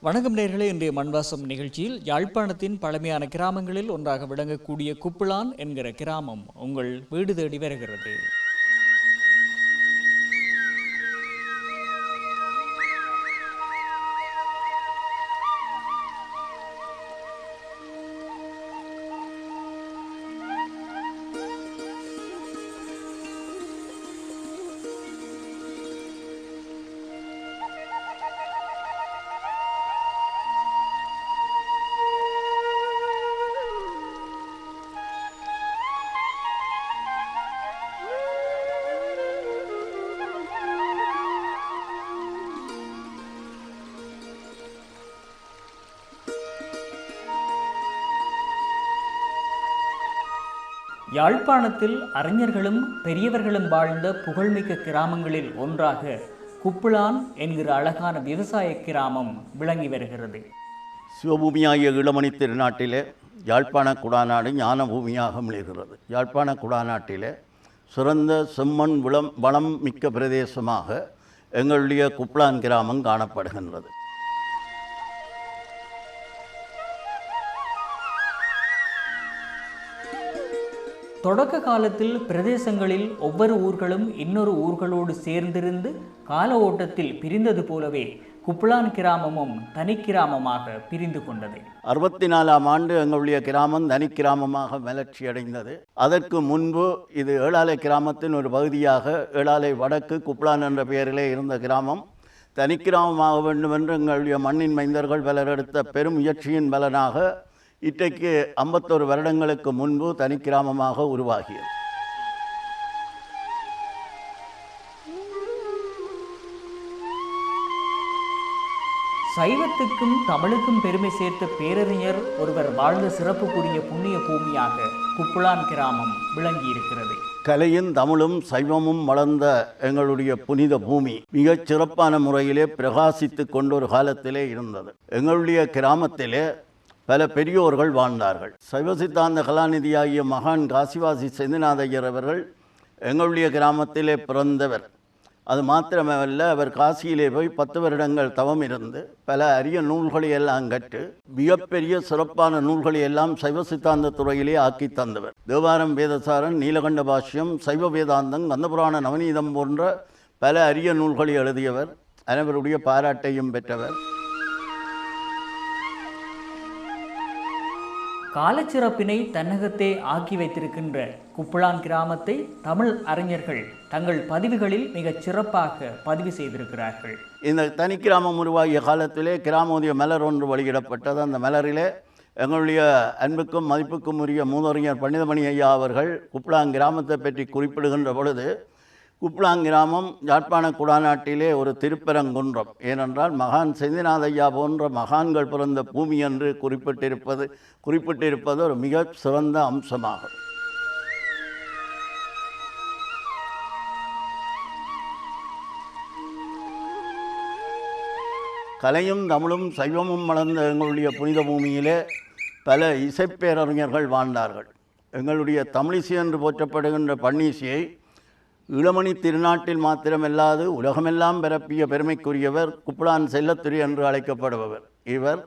வணக்கம் நேயர்களே, இன்றைய மண்வாசம் நிகழ்ச்சியில் யாழ்ப்பாணத்தின் பழமையான கிராமங்களில் ஒன்றாக விளங்கக்கூடிய குப்புளான் என்கிற கிராமம் உங்கள் வீடு தேடி வருகிறது. யாழ்ப்பாணத்தில் அறிஞர்களும் பெரியவர்களும் வாழ்ந்த புகழ்மிக்க கிராமங்களில் ஒன்றாக குப்புளான் என்கிற அழகான விவசாய கிராமம் விளங்கி வருகிறது. சிவபூமியாகிய இளமணி திருநாட்டிலே யாழ்ப்பாண குடாநாடு ஞான பூமியாக மிளிர்கிறது. யாழ்ப்பாண குடாநாட்டிலே சிறந்த செம்மண் வளம் மிக்க பிரதேசமாக எங்களுடைய குப்புளான் கிராமம் காணப்படுகின்றது. தொடக்க காலத்தில் பிரதேசங்களில் ஒவ்வொரு ஊர்களும் இன்னொரு ஊர்களோடு சேர்ந்திருந்து கால ஓட்டத்தில் பிரிந்தது போலவே குப்புளான் கிராமமும் தனி கிராமமாக பிரிந்து கொண்டது. 64ஆம் ஆண்டு எங்களுடைய கிராமம் தனி கிராமமாக வளர்ச்சி அடைந்தது. அதற்கு முன்பு இது ஏழாலை கிராமத்தின் ஒரு பகுதியாக ஏழாலை வடக்கு குப்புளான் என்ற பெயரிலே இருந்த கிராமம் தனி கிராமமாக வேண்டும் என்று எங்களுடைய மண்ணின் மைந்தர்கள் பலர் எடுத்த பெரும் முயற்சியின் பலனாக இன்றைக்கு 51 வருடங்களுக்கு முன்பு தனி கிராமமாக உருவாகியது. சைவத்துக்கும் தமிழுக்கும் பெருமை சேர்த்த பேரறிஞர் ஒருவர் வாழ்ந்த சிறப்புக்குரிய புண்ணிய பூமியாக குப்புளான் கிராமம் விளங்கி இருக்கிறது. கலையும் தமிழும் சைவமும் வளர்ந்த எங்களுடைய புனித பூமி மிகச் சிறப்பான முறையிலே பிரகாசித்து கொண்டொரு காலத்திலே இருந்தது. எங்களுடைய கிராமத்திலே பல பெரியோர்கள் வாழ்ந்தார்கள். சைவ சித்தாந்த கலாநிதியாகிய மகான் காசிவாசி செந்திநாதையர் அவர்கள் எங்களுடைய கிராமத்திலே பிறந்தவர். அது மாத்திரமல்ல, அவர் காசியிலே போய் 10 வருடங்கள் தவம் இருந்து பல அரிய நூல்களை எல்லாம் கற்று மிகப்பெரிய சிறப்பான நூல்களை எல்லாம் சைவ சித்தாந்த துறையிலே ஆக்கி தந்தவர். தேவாரம், வேதசாரன், நீலகண்ட பாஷ்யம், சைவ வேதாந்தம், கந்தபுராண நவநீதம் போன்ற பல அரிய நூல்களை எழுதியவர். அனைவருடைய பாராட்டையும் பெற்றவர். காலச்சிறப்பினை தன்னகத்தே ஆக்கி வைத்திருக்கின்ற குப்புளான் கிராமத்தை தமிழ் அறிஞர்கள் தங்கள் பதிவுகளில் மிகச் சிறப்பாக பதிவு செய்திருக்கிறார்கள். இந்த தனி கிராமம் உருவாகிய காலத்திலே கிராமோதய மலர் ஒன்று வெளியிடப்பட்டது. அந்த மலரிலே எங்களுடைய அன்புக்கும் மதிப்புக்கும் உரிய மூதறிஞர் பண்டிதமணி ஐயா அவர்கள் குப்புளான் கிராமத்தை பற்றி குறிப்பிடுகின்ற பொழுது, குப்புளான் கிராமம் யாழ்ப்பாண குடாநாட்டிலே ஒரு திருப்பரங்குன்றம். ஏனென்றால் மகான் செந்திநாதையா போன்ற மகான்கள் பிறந்த பூமி என்று குறிப்பிட்டிருப்பது ஒரு மிக சிறந்த அம்சமாகும். கலையும் தமிழும் சைவமும் வளர்ந்த எங்களுடைய புனித பூமியிலே பல இசைப்பேரறிஞர்கள் வாழ்ந்தார்கள். எங்களுடைய தமிழிசை என்று போற்றப்படுகின்ற பன்னீசியை இளமணி திருநாட்டில் மாத்திரமல்லாது உலகமெல்லாம் பரப்பிய பெருமைக்குரியவர் குப்புளான் செல்லத்துறை என்று அழைக்கப்படுபவர். இவர்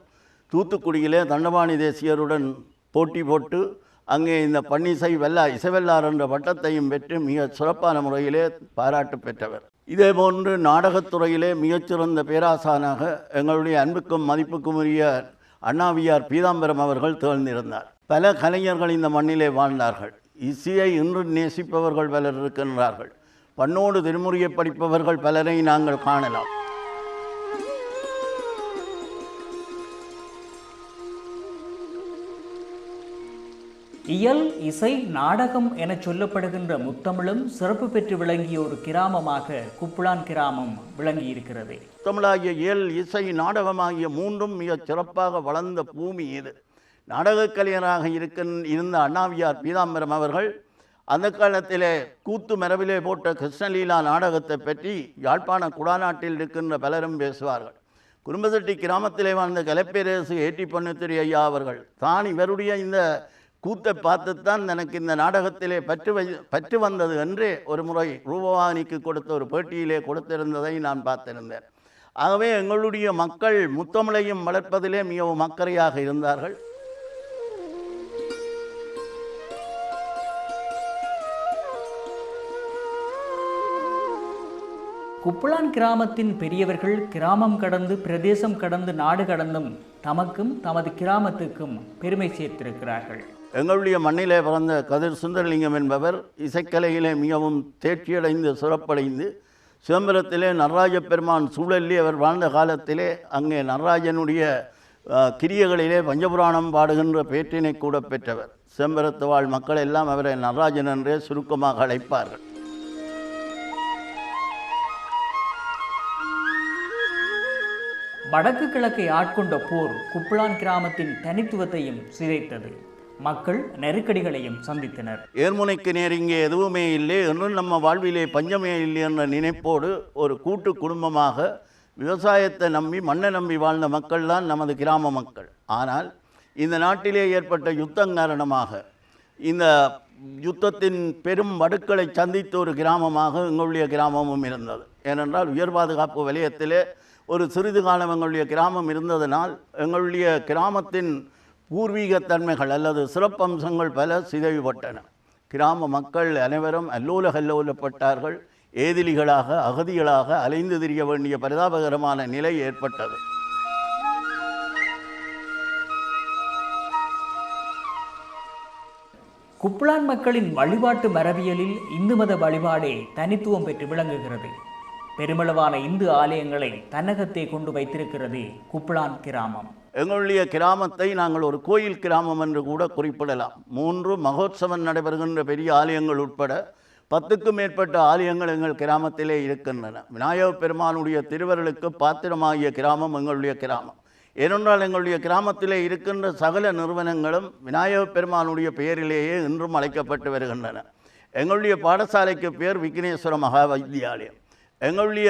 தூத்துக்குடியிலே தண்டபாணி தேசியருடன் போட்டி போட்டு அங்கே இந்த பன்னிசை இசைவெல்லார் என்ற பட்டத்தையும் பெற்று மிக சிறப்பான முறையிலே பாராட்டு பெற்றவர். இதேபோன்று நாடகத்துறையிலே மிகச்சிறந்த பேராசானாக எங்களுடைய அன்புக்கும் மதிப்புக்கும் உரிய அண்ணாவியார் பீதாம்பரம் அவர்கள் திகழ்ந்திருந்தார். பல கலைஞர்கள் இந்த மண்ணிலே வாழ்ந்தார்கள். இசையை இன்று நேசிப்பவர்கள் பலர் இருக்கின்றார்கள். பண்ணோடு திருமுறையை படிப்பவர்கள் பலரை நாங்கள் காணலாம். இயல், இசை, நாடகம் என சொல்லப்படுகின்ற முத்தமிழும் சிறப்பு பெற்று விளங்கிய ஒரு கிராமமாக குப்புளான் கிராமம் விளங்கி இருக்கிறது. தமிழாகிய இயல், இசை, நாடகமாகிய மூன்றும் மிக சிறப்பாக வளர்ந்த பூமி இது. நாடகக் கலைஞராக இருந்த அண்ணாவியார் பீதாம்பரம் அவர்கள் அந்த காலத்திலே கூத்து மரபிலே போட்ட கிருஷ்ணலீலா நாடகத்தை பற்றி யாழ்ப்பாண குடாநாட்டில் இருக்கின்ற பலரும் பேசுவார்கள். குடும்பசெட்டி கிராமத்திலே வாழ்ந்த கலைப்பேரரசு ஏற்றி பொன்னுத்துறை ஐயா அவர்கள் தான் இவருடைய இந்த கூத்தை பார்த்துத்தான் எனக்கு இந்த நாடகத்திலே பற்று வந்தது என்று ஒரு முறை ரூபவாணிக்கு கொடுத்த ஒரு பேட்டியிலே கொடுத்திருந்ததை நான் பார்த்திருந்தேன். ஆகவே எங்களுடைய மக்கள் முத்தமிழையும் வளர்ப்பதிலே மிகவும் அக்கறையாக இருந்தார்கள். குப்புளான் கிராமத்தின் பெரியவர்கள் கிராமம் கடந்து பிரதேசம் கடந்து நாடு கடந்தும் தமக்கும் தமது கிராமத்துக்கும் பெருமை சேர்த்திருக்கிறார்கள். எங்களுடைய மண்ணிலே பிறந்த கதிர் சுந்தரலிங்கம் என்பவர் இசைக்கலையிலே மிகவும் தேர்ச்சியடைந்து சிறப்படைந்து சிதம்பரத்திலே நடராஜ பெருமான் சூழலிலே அவர் வாழ்ந்த காலத்திலே அங்கே நடராஜனுடைய கிரியைகளிலே பஞ்சபுராணம் பாடுகின்ற பேற்றினை கூட பெற்றவர். சிதம்பரத்து வாழ் மக்கள் எல்லாம் அவரை நடராஜன் என்றே சுருக்கமாக அழைப்பார்கள். வடக்கு கிழக்கை ஆட்கொண்ட போர் குப்புளான் கிராமத்தின் தனித்துவத்தையும் சிதைத்தது. மக்கள் நெருக்கடிகளையும் சந்தித்தனர். ஏர்முனைக்கு நேர் இங்கே எதுவுமே இல்லை என்றும் நம்ம வாழ்விலே பஞ்சமே இல்லை என்ற நினைப்போடு ஒரு கூட்டு குடும்பமாக விவசாயத்தை நம்பி மண்ணை நம்பி வாழ்ந்த மக்கள் தான் நமது கிராம மக்கள். ஆனால் இந்த நாட்டிலே ஏற்பட்ட யுத்தம் காரணமாக இந்த யுத்தத்தின் பெரும் வடுக்களை சந்தித்த ஒரு கிராமமாக எங்களுடைய கிராமமும் இருந்தது. ஏனென்றால் உயர் பாதுகாப்பு வலயத்திலே ஒரு சிறிது காலம் எங்களுடைய கிராமம் இருந்ததனால் எங்களுடைய கிராமத்தின் பூர்வீகத்தன்மைகள் அல்லது சிறப்பம்சங்கள் பல சிதைவுபட்டன. கிராம மக்கள் அனைவரும் அல்லோலப்பட்டார்கள். ஏதிலிகளாக அகதிகளாக அலைந்து திரிய வேண்டிய பரிதாபகரமான நிலை ஏற்பட்டது. குப்புளான் மக்களின் வழிபாட்டு மரபியலில் இந்து மத வழிபாடே தனித்துவம் பெற்று விளங்குகிறது. பெருமளவான இந்து ஆலயங்களை தன்னகத்தை கொண்டு வைத்திருக்கிறது குப்புளான் கிராமம். எங்களுடைய கிராமத்தை நாங்கள் ஒரு கோயில் கிராமம் என்று கூட குறிப்பிடலாம். 3 மகோத்சவம் நடைபெறுகின்ற பெரிய ஆலயங்கள் உட்பட 10க்கும் மேற்பட்ட ஆலயங்கள் எங்கள் கிராமத்திலே இருக்கின்றன. விநாயகப் பெருமானுடைய திருவருளுக்கு பாத்திரமாகிய கிராமம் எங்களுடைய கிராமம். ஏனென்றால் எங்களுடைய கிராமத்திலே இருக்கின்ற சகல நிறுவனங்களும் விநாயகப் பெருமானுடைய பெயரிலேயே இன்றும் அழைக்கப்பட்டு வருகின்றன. எங்களுடைய பாடசாலைக்கு பேர் விக்னேஸ்வர மகா வைத்தியாலயம். எங்களுடைய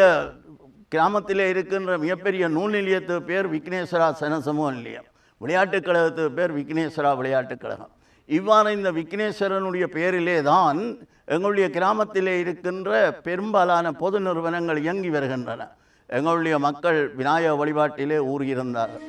கிராமத்திலே இருக்கின்ற மிகப்பெரிய நூல் நிலையத்துக்கு பேர் விக்னேஸ்வரா சனசமூக நிலையம். விளையாட்டுக் கழகத்துக்கு பேர் விக்னேஸ்வரா விளையாட்டுக் கழகம். இவ்வாறு இந்த விக்னேஸ்வரனுடைய பெயரிலே தான் எங்களுடைய கிராமத்திலே இருக்கின்ற பெரும்பாலான பொது நிறுவனங்கள் இயங்கி வருகின்றன. எங்களுடைய மக்கள் விநாயக வழிபாட்டிலே ஊறியிருந்தார்கள்.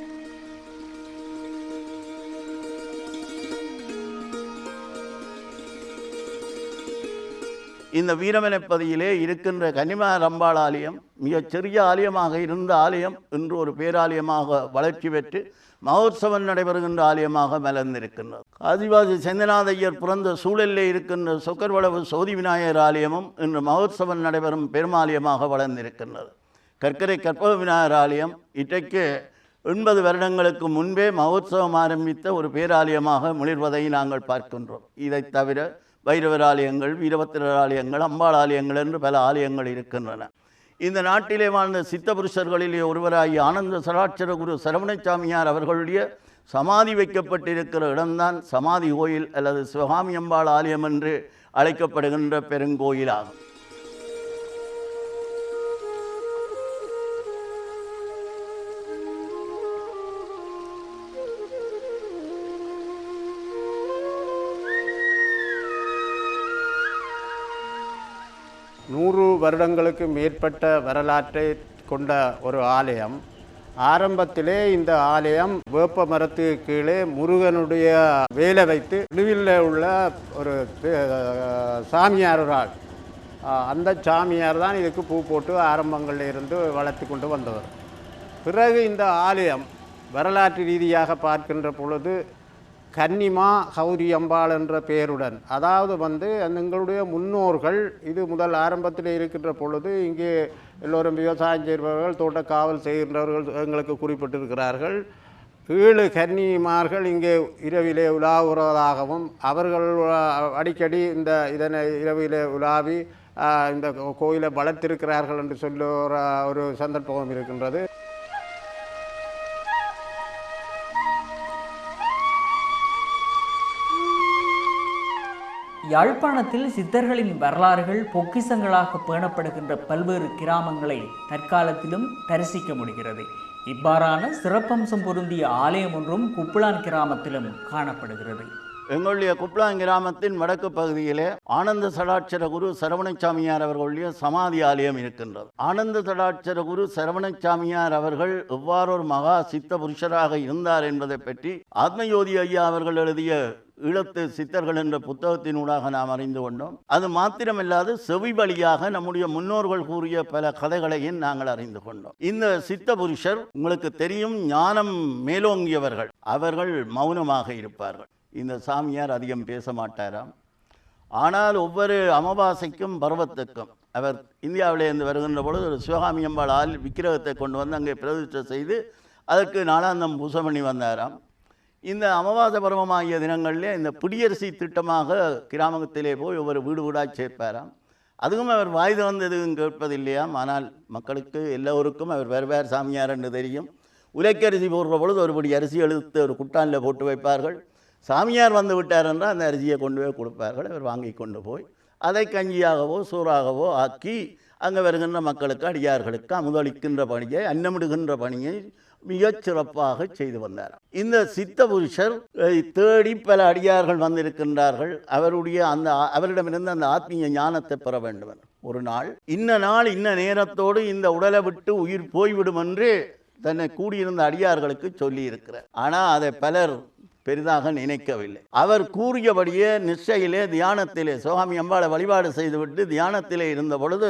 இந்த வீரமனைப்பதியிலே இருக்கின்ற கன்னிமார் அம்பாள் ஆலயம் மிகச்சிறிய ஆலயமாக இருந்த ஆலயம் இன்று ஒரு பேராலயமாக வளர்ச்சி பெற்று மகோத்சவம் நடைபெறுகின்ற ஆலயமாக மலர்ந்திருக்கின்றது. ஆதிவாசி செந்தநாதையர் பிறந்த சூழலிலே இருக்கின்ற சொக்கர்வளவு சோதி விநாயகர் ஆலயமும் இன்று மகோத்சவம் நடைபெறும் பெருமாலயமாக வளர்ந்திருக்கின்றது. கற்கரை கற்பக விநாயகர் ஆலயம் இன்றைக்கு 80 வருடங்களுக்கு முன்பே மகோத்சவம் ஆரம்பித்த ஒரு பேராலயமாக மிளிர்வதை நாங்கள் பார்க்கின்றோம். இதை தவிர பைரவர் ஆலயங்கள், வீரபத்திரர் ஆலயங்கள், அம்பாள் ஆலயங்கள் என்று பல ஆலயங்கள் இருக்கின்றன. இந்த நாட்டிலே வாழ்ந்த சித்த புருஷர்களிலே ஒருவராகிய ஆனந்த சராட்சர குரு சரவணசாமியார் அவர்களுடைய சமாதி வைக்கப்பட்டிருக்கிற இடம்தான் சமாதி கோயில் அல்லது சிவகாமி அம்பாள் ஆலயம் என்று அழைக்கப்படுகின்ற பெருங்கோயிலாகும். நூறு வருடங்களுக்கு மேற்பட்ட வரலாற்றை கொண்ட ஒரு ஆலயம். ஆரம்பத்திலே இந்த ஆலயம் வேப்ப மரத்துக்கு கீழே முருகனுடைய வேலை வைத்து நடுவில் உள்ள ஒரு சாமியாரால் அந்த சாமியார் தான் இதுக்கு பூ போட்டு ஆரம்பங்களில் இருந்து வளர்த்து கொண்டு வந்தவர். பிறகு இந்த ஆலயம் வரலாற்று ரீதியாக பார்க்கின்ற பொழுது கன்னிமா கௌரி அம்பாள் என்ற பெயருடன், அதாவது எங்களுடைய முன்னோர்கள் இது முதல் ஆரம்பத்தில் இருக்கின்ற பொழுது இங்கே எல்லோரும் விவசாயம் செய்பவர்கள், தோட்ட காவல் செய்கின்றவர்கள் எங்களுக்கு குறிப்பிட்டிருக்கிறார்கள். 7 கன்னிமார்கள் இங்கே இரவிலே உலாவுறதாகவும் அவர்கள் அடிக்கடி இதனை இரவிலே உலாவி இந்த கோயிலை வளர்த்திருக்கிறார்கள் என்று சொல்லுற ஒரு சந்தர்ப்பம் இருக்கின்றது. யாழ்ப்பாணத்தில் சித்தர்களின் வரலாறுகள் பொக்கிசங்களாக பேணப்படுகின்ற பல்வேறு கிராமங்களை தற்காலத்திலும் தரிசிக்க முடிகிறது. இவ்வாறான சிறப்பம்சம் பொருந்திய ஆலயம் ஒன்றும் குப்புளான் கிராமத்திலும் காணப்படுகிறது. எங்களுடைய குப்லான் கிராமத்தின் வடக்கு பகுதியிலே ஆனந்த சடாட்சர குரு சரவணசாமியார் அவர்களுடைய சமாதி ஆலயம் இருக்கின்றது. ஆனந்த சடாட்சர குரு சரவணசாமியார் அவர்கள் எவ்வாறு ஒரு மகா சித்த புருஷராக இருந்தார் என்பதை பற்றி ஆத்மயோதி ஐயா அவர்கள் எழுதிய ஈழத்து சித்தர்கள் என்ற புத்தகத்தினூடாக நாம் அறிந்து கொண்டோம். அது மாத்திரமில்லாது செவி வழியாக நம்முடைய முன்னோர்கள் கூறிய பல கதைகளையும் நாங்கள் அறிந்து கொண்டோம். இந்த சித்த புருஷர் உங்களுக்கு தெரியும், ஞானம் மேலோங்கியவர்கள். அவர்கள் மௌனமாக இருப்பார்கள். இந்த சாமியார் அதிகம் பேச மாட்டாராம். ஆனால் ஒவ்வொரு அமாவாசைக்கும் பருவத்துக்கும் அவர் இந்தியாவிலேருந்து வருகின்ற பொழுது ஒரு சிவகாமி அம்பாளால் விக்கிரகத்தை கொண்டு வந்து அங்கே பிரதிஷ்டை செய்து அதற்கு நாளாந்தம் பூசை பண்ணி வந்தாராம். இந்த அமாவாசை பருவமாகிய தினங்களிலே இந்த பிடியரிசி திட்டமாக கிராமத்திலே போய் ஒவ்வொரு வீடு வீடாக சேர்ப்பாராம். அதுவும் அவர் வாய் திறந்து எதுவும் கேட்பதில்லையாம். ஆனால் மக்களுக்கு எல்லோருக்கும் அவர் வேறு வேறு சாமியார் என்று தெரியும். உலைக்கரிசி போடுற பொழுது ஒருபடி அரிசி எழுத்து ஒரு குட்டானில் போட்டு வைப்பார்கள். சாமியார் வந்து விட்டார் என்றால் அந்த அரிசியை கொண்டு போய் கொடுப்பார்கள். அவர் வாங்கி கொண்டு போய் அதை கஞ்சியாகவோ சோறாகவோ ஆக்கி அங்கே வருகின்ற மக்களுக்கு அடியார்களுக்கு அமுதளிக்கின்ற பணியை அன்னமிடுகின்ற பணியை மிகச் சிறப்பாக செய்து வந்தார். இந்த சித்த புருஷர் தேடி பல அடியார்கள் வந்திருக்கின்றார்கள். அவரிடமிருந்து அந்த ஆத்மீய ஞானத்தை பெற வேண்டும். ஒரு நாள் இன்ன நேரத்தோடு இந்த உடலை விட்டு உயிர் போய்விடும் என்று தன்னை கூடியிருந்த அடியார்களுக்கு சொல்லி இருக்கிறார். ஆனால் அதை பலர் பெரிதாக நினைக்கவில்லை. அவர் கூறியபடியே நிச்சயிலே தியானத்திலே சிவகாமி அம்பாளை வழிபாடு செய்துவிட்டு தியானத்திலே இருந்த பொழுது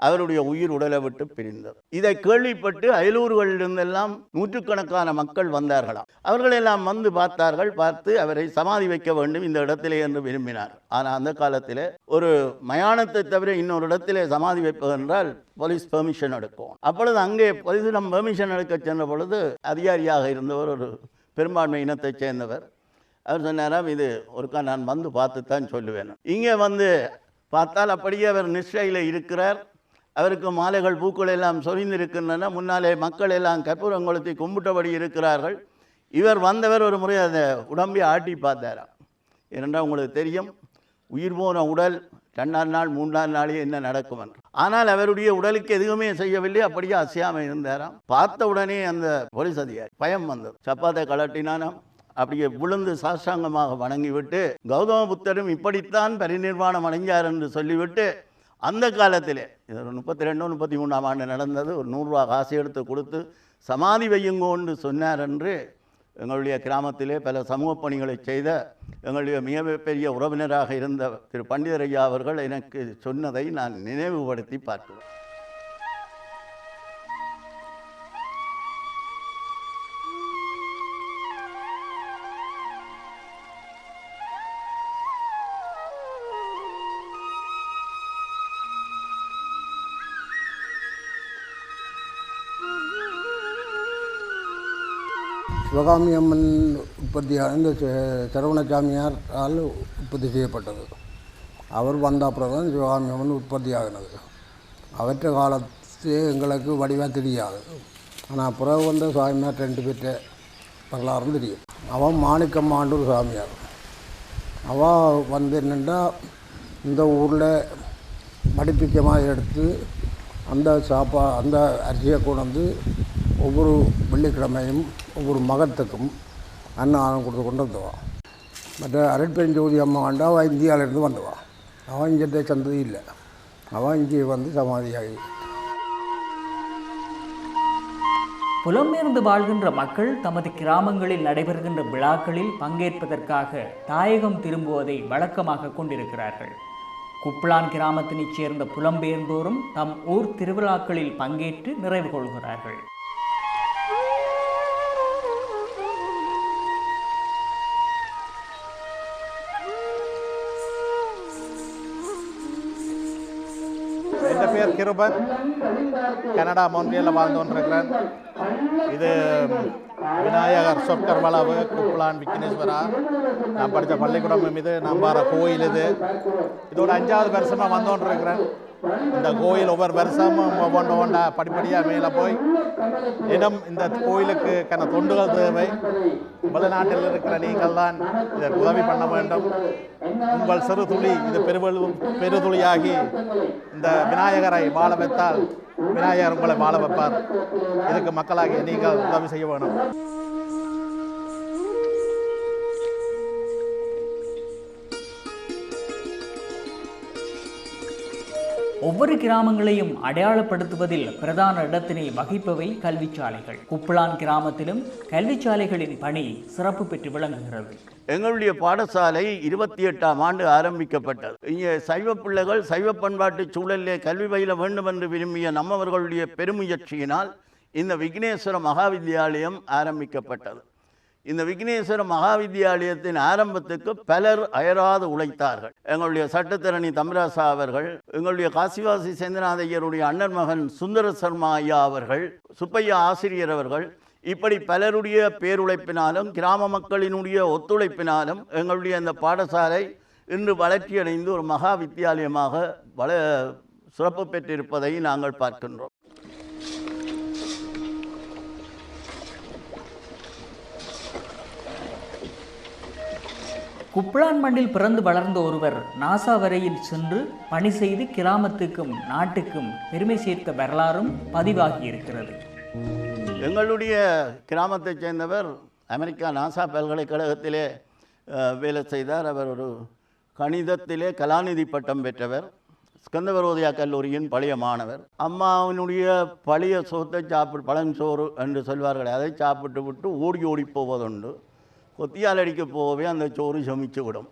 அவருடைய உயிர் உடலை விட்டு பிரிந்தது. இதை கேள்விப்பட்டு அயலூர்களிலிருந்தெல்லாம் நூற்றுக்கணக்கான மக்கள் வந்தார்களாம். அவர்களெல்லாம் வந்து பார்த்து அவரை சமாதி வைக்க வேண்டும் இந்த இடத்திலே என்று விரும்பினார். ஆனால் அந்த காலத்திலே ஒரு மயானத்தை தவிர இன்னொரு இடத்திலே சமாதி வைப்பதென்றால் போலீஸ் பெர்மிஷன் எடுக்கும். அப்பொழுது அங்கே போலீஸிடம் பெர்மிஷன் எடுக்க சென்ற பொழுது அதிகாரியாக இருந்தவர் ஒரு பெரும்பான்மை இனத்தைச் சேர்ந்தவர். அவர் சொன்னாராம், இது ஒருக்கா நான் வந்து பார்த்துத்தான் சொல்லுவேன். இங்கே வந்து பார்த்தால் அப்படியே அவர் நிஷ்டையில் இருக்கிறார். அவருக்கு மாலைகள் பூக்கள் எல்லாம் சொரிந்திருக்கின்றன. முன்னாலே மக்கள் எல்லாம் கற்பூரம் கொளுத்தி கும்பிட்டபடி இருக்கிறார்கள். இவர் வந்தவர் ஒரு முறை அந்த உடம்பை ஆட்டி பார்த்தாராம். ஏனென்றால் உங்களுக்கு தெரியும், உயிர் போன உடல் 2ஆம் நாள் 3ஆம் நாளே என்ன நடக்கும் என்று. ஆனால் அவருடைய உடலுக்கு எதுவுமே செய்யவில்லை, அப்படியே அசையாமல் இருந்தாராம். பார்த்த உடனே அந்த போலீஸ் அதிகாரி பயம் வந்தது. சப்பாத்தை கலட்டினானாம். அப்படியே விழுந்து சாஷ்டாங்கமாக வணங்கிவிட்டு கௌதம புத்தரும் இப்படித்தான் பரிநிர்வாணம் அடைஞ்சார் என்று சொல்லிவிட்டு அந்த காலத்திலே இது 32 33ஆம் ஆண்டு நடந்தது. ஒரு 100 ரூபா காசு எடுத்து கொடுத்து சமாதி வையுங்கோன்னு சொன்னார் என்று எங்களுடைய கிராமத்திலே பல சமூக பணிகளை செய்த எங்களுடைய மிகப்பெரிய உறவினராக இருந்த திரு பண்டிதர் ஐயா அவர்கள் எனக்கு சொன்னதை நான் நினைவுபடுத்தி பார்க்கிறேன். சிவகாமி அம்மன் உற்பத்தியாக இந்த சரவணசாமியாரால் உற்பத்தி செய்யப்பட்டது. அவர் வந்த அப்புறம் தான் சிவகாமி அம்மன் உற்பத்தி ஆகினது. அவற்ற காலத்து எங்களுக்கு வடிவாக தெரியாது. ஆனால் பிறகு வந்த சாமியார் 2 பேர்ட்ட வரலாறும் தெரியும். அவன் மாணிக்கம்மாண்டு ஒரு சாமியார். அவள் வந்து என்னென்னா இந்த ஊரில் மடிப்பிக்கமாக எடுத்து அந்த அரிசியை கொண்டு வந்து ஒவ்வொரு வெள்ளிக்கிழமையும் ஒவ்வொரு மகத்துக்கும் அன்னதானம் கொடுத்து கொண்டு வந்துவான். மற்ற அரட்பெருஞ்சோதி அம்மா ஆண்டு அவள் இந்தியாவிலேருந்து வந்துவான். அவன் இங்கே சந்ததி இல்லை. அவன் இங்கே வந்து சமாதியாகி. புலம்பெயர்ந்து வாழ்கின்ற மக்கள் தமது கிராமங்களில் நடைபெறுகின்ற விழாக்களில் பங்கேற்பதற்காக தாயகம் திரும்புவதை வழக்கமாக கொண்டிருக்கிறார்கள். குப்லான் கிராமத்தினைச் சேர்ந்த புலம்பெயர்ந்தோரும் தம் ஊர் திருவிழாக்களில் பங்கேற்று நிறைவு கொள்கிறார்கள். என் பேர் கிருபன். கனடா மொன்றியலில் வாழ்ந்து கொண்டிருக்கிறேன். இது விநாயகர் சொற்கர் வளவு குப்லான் விக்னேஸ்வரா. நான் படித்த பள்ளிக்கூடம் இது. நான் வர கோயில் இதோட 5வது வருஷமாக வந்து கொண்டிருக்கிறேன். இந்த கோயில் ஒவ்வொரு வருஷமும் ஒவ்வொன்றா படிப்படியாக மேலே போய் இடம் இந்த கோயிலுக்கு தொண்டுகள் தேவை. வெளிநாட்டில் இருக்கிற நீங்கள் தான் இதற்கு உதவி பண்ண வேண்டும். உங்கள் சிறு துளி இது பெருதுளியாகி இந்த விநாயகரை வாழ வைத்தால் விநாயகர் உங்களை வாழ வைப்பார். இதுக்கு மக்களாகிய நீங்கள் உதவி செய்ய வேணும். ஒவ்வொரு கிராமங்களையும் அடையாளப்படுத்துவதில் பிரதான இடத்தினை வகிப்பவை கல்விச்சாலைகள். குப்ளான் கிராமத்திலும் கல்விச்சாலைகளின் பணி சிறப்பு பெற்று விளங்குகிறது. எங்களுடைய பாடசாலை 28ஆம் ஆண்டு ஆரம்பிக்கப்பட்டது. இங்கே சைவ பிள்ளைகள் சைவ பண்பாட்டு சூழலிலே கல்வி பயில வேண்டும் என்று விரும்பிய நம்மவர்களுடைய பெருமுயற்சியினால் இந்த விக்னேஸ்வர மகாவித்யாலயம் ஆரம்பிக்கப்பட்டது. இந்த விக்னேஸ்வர மகாவித்யாலயத்தின் ஆரம்பத்துக்கு பலர் அயராது உழைத்தார்கள். எங்களுடைய சட்டத்தரணி தம்பராசா அவர்கள், எங்களுடைய காசிவாசி சேந்திரநாத ஐயருடைய அண்ணன் மகன் சுந்தர சர்மா ஐயா அவர்கள், சுப்பையா ஆசிரியர் அவர்கள், இப்படி பலருடைய பேருழைப்பினாலும் கிராம மக்களினுடைய ஒத்துழைப்பினாலும் எங்களுடைய இந்த பாடசாலை இன்று வளர்ச்சியடைந்து ஒரு மகா வித்தியாலயமாக சிறப்பு பெற்றிருப்பதை நாங்கள் பார்க்கின்றோம். குப்ளான் மண்ணில் பிறந்து வளர்ந்த ஒருவர் நாசா வரையில் சென்று பணி செய்து கிராமத்துக்கும் நாட்டுக்கும் பெருமை சேர்த்த வரலாறும் பதிவாகி இருக்கிறது. எங்களுடைய கிராமத்தைச் சேர்ந்தவர் அமெரிக்கா நாசா பல்கலைக்கழகத்திலே வேலை செய்தார். அவர் ஒரு கணிதத்திலே கலாநிதி பட்டம் பெற்றவர். ஸ்கந்தவரோதயா கல்லூரியின் பழைய மாணவர். அம்மாவினுடைய பழைய சோத்தை பழஞ்சோறு என்று சொல்வார்கள், அதை சாப்பிட்டு விட்டு ஓடி ஓடி போவதுண்டு. கொத்தியால் அடிக்க போகவே அந்த சோறு சமிச்சு விடும்.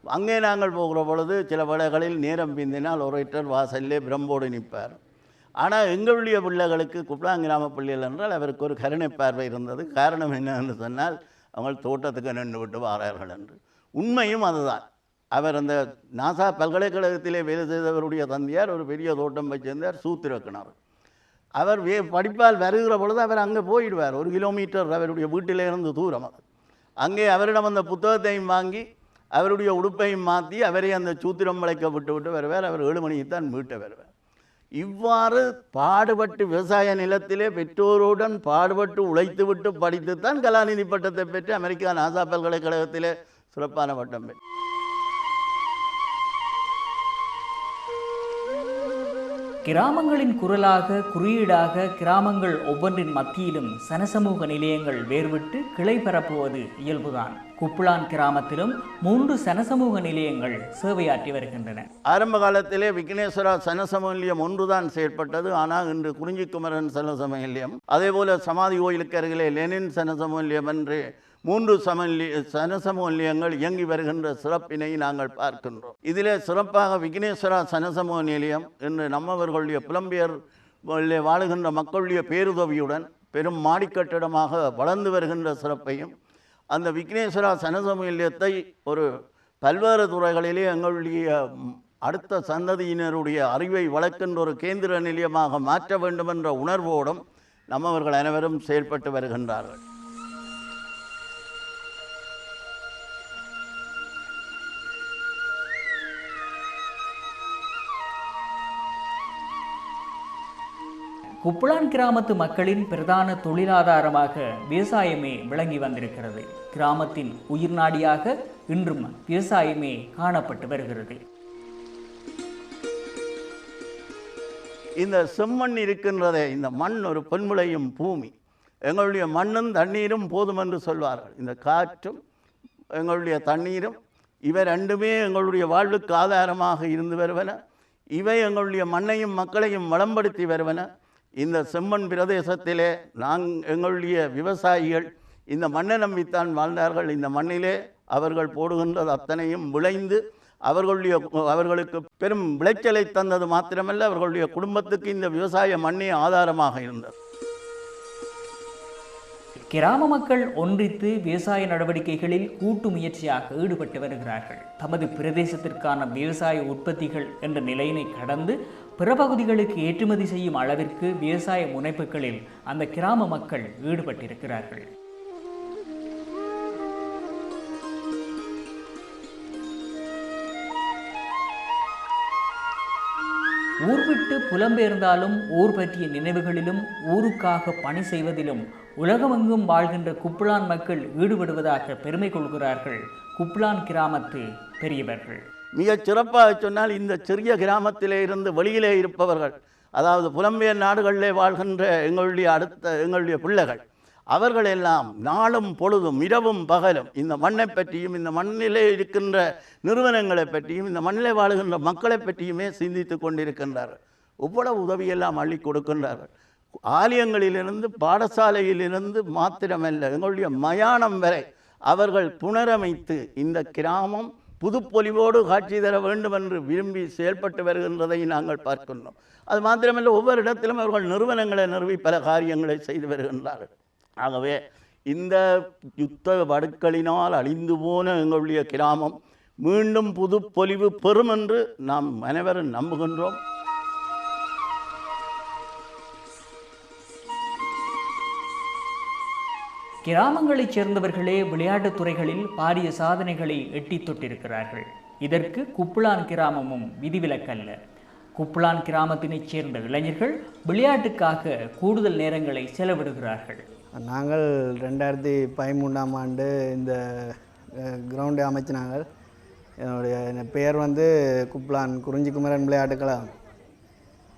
அங்கே நாங்கள் போகிற பொழுது சில வேளைகளில் நேரம் பிந்தினால் ஒரேட்டர் வாசல்லே பிரம்போடு நிற்பார். ஆனால் எங்களுடைய பிள்ளைகளுக்கு குப்ளான் கிராம பிள்ளைகள் என்றால் அவருக்கு ஒரு கருணை பார்வை இருந்தது. காரணம் என்னன்னு சொன்னால் அவங்க தோட்டத்துக்கு நின்று விட்டு வாரார்கள் என்று. உண்மையும் அதுதான். அவர் அந்த நாசா பல்கலைக்கழகத்திலே வேலை செய்தவருடைய தந்தையார் ஒரு பெரிய தோட்டம் வச்சிருந்தார், சூத்திரக்கிணறு. அவர் படிப்பால் வருகிற பொழுது அவர் அங்கே போயிடுவார். 1 கிலோமீட்டர் அவருடைய வீட்டிலிருந்து தூரம். அது அங்கே அவரிடம் அந்த புத்தகத்தையும் வாங்கி அவருடைய உடுப்பையும் மாற்றி அவரை அந்த சூத்திரம் வளைக்க விட்டு வருவார். அவர் 7 மணிக்கு தான் வீட்டை வருவார். இவ்வாறு பாடுபட்டு விவசாய நிலத்திலே பெற்றோருடன் பாடுபட்டு உழைத்துவிட்டு படித்துத்தான் கலாநிதி பட்டத்தை பெற்று அமெரிக்கா நாசா பல்கலைக்கழகத்திலே சிறப்பான பட்டம் பெற்று. கிராமங்களின் குரலாக குறியீடாக கிராமங்கள் ஒவ்வொன்றின் மத்தியிலும் சனசமூக நிலையங்கள் வேறுவிட்டு கிளை பரப்புவது இயல்புதான். குப்ளான் கிராமத்திலும் 3 சனசமூக நிலையங்கள் சேவையாற்றி வருகின்றன. ஆரம்ப காலத்திலே விக்னேஸ்வரா சனசமூக நிலையம் ஒன்றுதான் செயற்பட்டது. ஆனால் இன்று குறிஞ்சிக்குமரன் சனசமூக நிலையம், அதே போல சமாதி கோயிலுக்கு அருகிலே லெனின் சனசமூக நிலையம் என்று 3 சனசமூக நிலையங்கள் இயங்கி வருகின்ற சிறப்பினை நாங்கள் பார்க்கின்றோம். இதிலே சிறப்பாக விக்னேஸ்வரா சனசமூக நிலையம் என்று நம்மவர்களுடைய புலம்பெயர் வாழுகின்ற மக்களுடைய பேருதவியுடன் பெரும் மாடிக்கட்டிடமாக வளர்ந்து வருகின்ற சிறப்பையும், அந்த விக்னேஸ்வரா சனசமூக நிலையத்தை ஒரு பல்வேறு துறைகளிலே எங்களுடைய அடுத்த சந்ததியினருடைய அறிவை வளர்க்கின்ற ஒரு கேந்திர நிலையமாக மாற்ற வேண்டும் என்ற உணர்வோடும் நம்மவர்கள் அனைவரும் செயல்பட்டு வருகின்றார்கள். குப்ளான் கிராமத்து மக்களின் பிரதான தொழிலாதாரமாக விவசாயமே விளங்கி வந்திருக்கிறது. கிராமத்தின் உயிர் நாடியாக இன்றும் விவசாயமே காணப்பட்டு வருகிறது. இந்த செம்மண் இருக்கின்றதே, இந்த மண் ஒரு பொன்முளையும் பூமி. எங்களுடைய மண்ணும் தண்ணீரும் போதும் என்று சொல்வார்கள். இந்த காற்றும் எங்களுடைய தண்ணீரும் இவை ரெண்டுமே எங்களுடைய வாழ்வுக்கு ஆதாரமாக இருந்து வருவன. இவை எங்களுடைய மண்ணையும் மக்களையும் வளம்படுத்தி வருவன. இந்த செம்மண் பிரதேசத்திலே எங்களுடைய விவசாயிகள் இந்த மண்ணை நம்பித்தான் வாழ்ந்தார்கள். இந்த மண்ணிலே அவர்கள் போடுகின்றது அத்தனையும் விளைந்து அவர்களுக்கு பெரும் விளைச்சலை தந்தது மாத்திரமல்ல, அவர்களுடைய குடும்பத்துக்கு இந்த விவசாய மண்ணே ஆதாரமாக இருந்தது. கிராம மக்கள் ஒன்றித்து விவசாய நடவடிக்கைகளில் கூட்டு முயற்சியாக ஈடுபட்டு வருகிறார்கள். தமது பிரதேசத்திற்கான விவசாய உற்பத்திகள் என்ற நிலையினை கடந்து பிற பகுதிகளுக்கு ஏற்றுமதி செய்யும் அளவிற்கு விவசாய முனைப்புகளில் அந்த கிராம மக்கள் ஈடுபட்டிருக்கிறார்கள். ஊர் விட்டு புலம்பெயர்ந்தாலும் ஊர் பற்றிய நினைவுகளிலும் ஊருக்காக பணி செய்வதிலும் உலகமெங்கும் வாழ்கின்ற குப்ளான் மக்கள் ஈடுபடுவதாக பெருமை கொள்கிறார்கள் குப்ளான் கிராமத்து பெரியவர்கள். மிகச் சிறப்பாக சொன்னால் இந்த சிறிய கிராமத்திலே இருந்து வெளியிலே இருப்பவர்கள், அதாவது புலம்பெயர் நாடுகளிலே வாழ்கின்ற எங்களுடைய பிள்ளைகள், அவர்களெல்லாம் நாளும் பொழுதும் இரவும் பகலும் இந்த மண்ணை பற்றியும் இந்த மண்ணிலே இருக்கின்ற நிறுவனங்களை பற்றியும் இந்த மண்ணிலே வாழுகின்ற மக்களை பற்றியுமே சிந்தித்து கொண்டிருக்கின்றார்கள். இவ்வளவு உதவியெல்லாம் அள்ளி கொடுக்கின்றார்கள். ஆலயங்களிலிருந்து பாடசாலையிலிருந்து மாத்திரமல்ல, எங்களுடைய மயானம் வரை அவர்கள் புனரமைத்து இந்த கிராமம் புதுப்பொலிவோடு காட்சி தர வேண்டும் என்று விரும்பி செயல்பட்டு வருகின்றதை நாங்கள் பார்க்கின்றோம். அது மாத்திரமல்ல, ஒவ்வொரு இடத்திலும் அவர்கள் நிறுவனங்களை நிறுவி பல காரியங்களை செய்து வருகின்றார்கள். ஆகவே இந்த யுத்த வடுக்களினால் அழிந்து போன எங்களுடைய கிராமம் மீண்டும் புதுப்பொலிவு பெறும் என்று நாம் அனைவரும் நம்புகின்றோம். கிராமங்களைச் சேர்ந்தவர்களே விளையாட்டுத் துறைகளில் பாரிய சாதனைகளை எட்டி தொட்டிருக்கிறார்கள். இதற்கு குப்புளான் கிராமமும் விதிவிலக்கல்ல. குப்புளான் கிராமத்தினைச் சேர்ந்த இளைஞர்கள் விளையாட்டுக்காக கூடுதல் நேரங்களை செலவிடுகிறார்கள். நாங்கள் 2013ஆம் ஆண்டு இந்த கிரவுண்டை அமைச்சினாங்க. என்னுடைய பெயர் குப்புளான் குறிஞ்சி குமரன் விளையாட்டுக்களம்.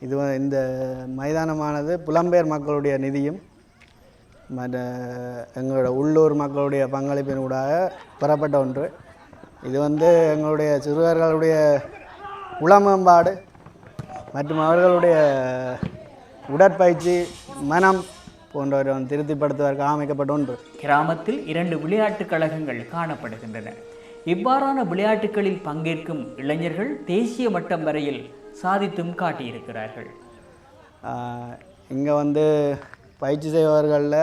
இது இந்த மைதானமானது புலம்பெயர் மக்களுடைய நிதியும் எங்களோட உள்ளூர் மக்களுடைய பங்களிப்பின் ஊடாக பெறப்பட்ட ஒன்று. இது எங்களுடைய சிறுவர்களுடைய உளமேம்பாடு மற்றும் அவர்களுடைய உடற்பயிற்சி மனம் போன்றவரை திருப்திப்படுத்துவதற்கு அமைக்கப்பட்ட ஒன்று. கிராமத்தில் 2 விளையாட்டுக் கழகங்கள் காணப்படுகின்றன. இவ்வாறான விளையாட்டுகளில் பங்கேற்கும் இளைஞர்கள் தேசிய மட்டம் வரையில் சாதித்தும் காட்டியிருக்கிறார்கள். இங்கே பயிற்சி செய்பவர்களில்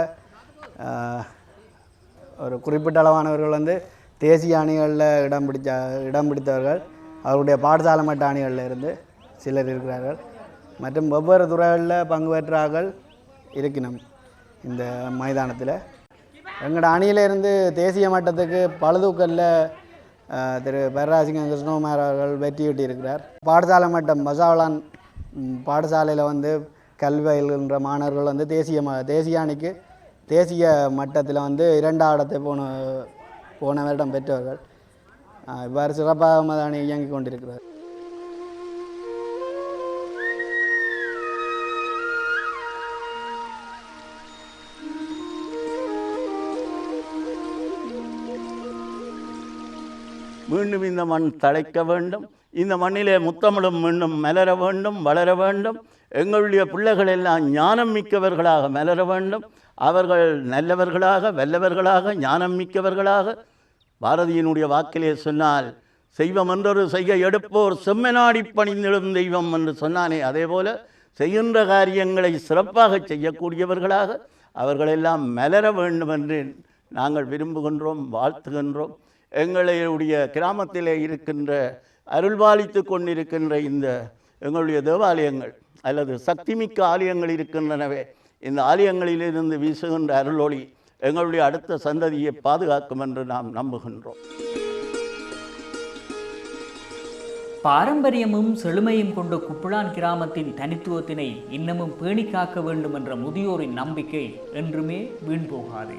ஒரு குறிப்பிட்ட அளவானவர்கள் தேசிய அணிகளில் இடம் பிடித்தவர்கள் அவருடைய பாடசாலை மட்ட அணிகளில் இருந்து சிலர் இருக்கிறார்கள். மற்றும் வெவ்வேறு துறைகளில் பங்கு பெற்றார்கள் இருக்கணும். இந்த மைதானத்தில் எங்களோட அணியிலிருந்து தேசிய மட்டத்துக்கு பளுதூக்கல்ல திரு பேரராசிங்க கிருஷ்ணகுமார் அவர்கள் வெற்றியிட்டிருக்கிறார். பாடசாலை மட்டம் பசாவலான் பாடசாலையில் கல்வி பயில்கின்ற மாணவர்கள் தேசிய அணிக்கு தேசிய மட்டத்தில் 2ஆம் இடத்தை போன வருடம் பெற்றவர்கள். இவ்வாறு சிறப்பாக அணி இயங்கிக் கொண்டிருக்கிறார். மீண்டும் இந்த மண் தழைக்க வேண்டும். இந்த மண்ணிலே முத்தமிழும் மீண்டும் மலர வேண்டும், வளர வேண்டும். எங்களுடைய பிள்ளைகள் எல்லாம் ஞானம் மிக்கவர்களாக மலர வேண்டும். அவர்கள் நல்லவர்களாக, வல்லவர்களாக, ஞானம் மிக்கவர்களாக. பாரதியினுடைய வாக்கிலே சொன்னால், செய்வம் என்றொரு செய்ய எடுப்போர் செம்மநாடி பணிந்திடும் தெய்வம் என்று சொன்னானே, அதே போல செய்கின்ற காரியங்களை சிறப்பாக செய்யக்கூடியவர்களாக அவர்களெல்லாம் மலர வேண்டும் என்று நாங்கள் விரும்புகின்றோம், வாழ்த்துகின்றோம். எங்களுடைய கிராமத்திலே இருக்கின்ற அருள்பாலித்து கொண்டிருக்கின்ற இந்த எங்களுடைய தேவாலயங்கள் அல்லது சக்திமிக்க ஆலயங்கள் இருக்கின்றனவே, இந்த ஆலயங்களிலிருந்து வீசுகின்ற அருளொளி எங்களுடைய அடுத்த சந்ததியை பாதுகாக்கும் என்று நாம் நம்புகின்றோம். பாரம்பரியமும் செழுமையும் கொண்ட குப்புளான் கிராமத்தின் தனித்துவத்தினை இன்னமும் பேணி காக்க வேண்டும் என்ற முதியோரின் நம்பிக்கை என்றுமே வீண் போகாது.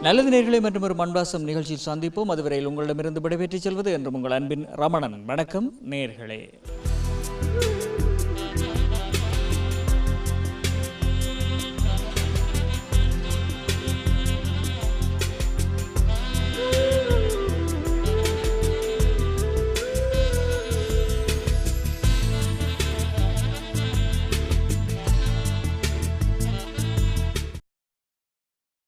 நல்லது நேயர்களே, மற்றும் ஒரு மண்பாசம் நிகழ்ச்சியில் சந்திப்போம். அதுவரையில் உங்களிடமிருந்து விடைபெற்றுச் செல்வது என்றும் உங்கள் அன்பின் ரமணன். வணக்கம் நேயர்களே.